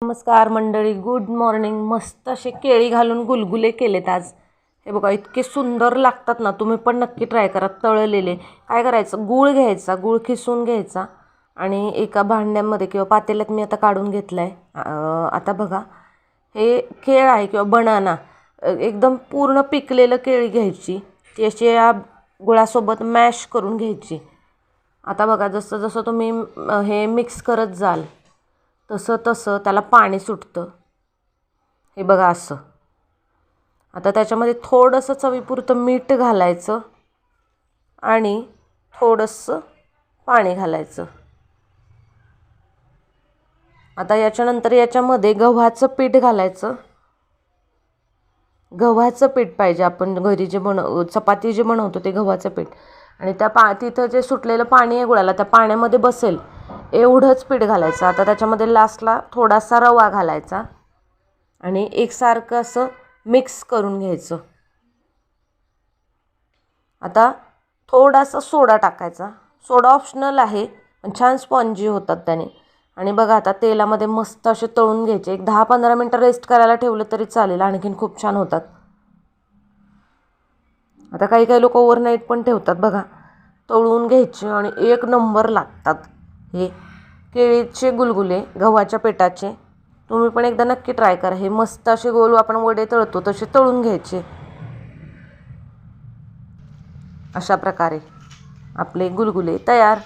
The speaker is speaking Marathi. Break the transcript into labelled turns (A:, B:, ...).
A: नमस्कार मंडळी, गुड मॉर्निंग. मस्त असे केळी घालून गुलगुले केलेत आज. हे बघा, इतके सुंदर लागतात ना. तुम्ही पण नक्की ट्राय करा. तळलेले. काय करायचं, गूळ घ्यायचा, गूळ खिसून घ्यायचा आणि एका भांड्यामध्ये किंवा पातेल्यात मी आता काढून घेतलं आहे. आता बघा, हे केळ आहे किंवा बनाना, एकदम पूर्ण पिकलेलं केळी घ्यायची, ती अशी या गुळासोबत मॅश करून घ्यायची. आता बघा, जसं जसं तुम्ही हे मिक्स करत जाल तसं तसं त्याला पाणी सुटतं. हे बघा असं. आता त्याच्यामध्ये थोडंसं चवीपुरतं मीठ घालायचं आणि थोडंसं पाणी घालायचं. आता याच्यानंतर याच्यामध्ये गव्हाचं पीठ घालायचं. गव्हाचं पीठ पाहिजे, आपण घरी जे चपाती जे बनवतो ते गव्हाचं पीठ. आणि तिथं जे सुटलेलं पाणी आहे गुळाला, त्या पाण्यामध्ये बसेल एवढंच पीठ घालायचं. आता त्याच्यामध्ये लास्टला थोडासा रवा घालायचा आणि एकसारखं असं मिक्स करून घ्यायचं. आता थोडासा सोडा टाकायचा. सोडा ऑप्शनल आहे, पण छान स्पॉन्जी होतात त्याने. आणि बघा, आता तेलामध्ये मस्त असे तळून घ्यायचे. एक 10-15 मिनटं रेस्ट करायला ठेवलं तरी चालेल, आणखीन खूप छान होतात. आता काही काही लोक ओव्हरनाईट पण ठेवतात. बघा, तळून घ्यायचे आणि एक नंबर लागतात हे केळीचे गुलगुले गव्हाच्या पिठाचे. तुम्ही पण एकदा नक्की ट्राय करा. हे मस्त असे गोल आपण वडे तळतो तसे तळून घ्यायचे. अशा प्रकारे आपले गुलगुले तयार.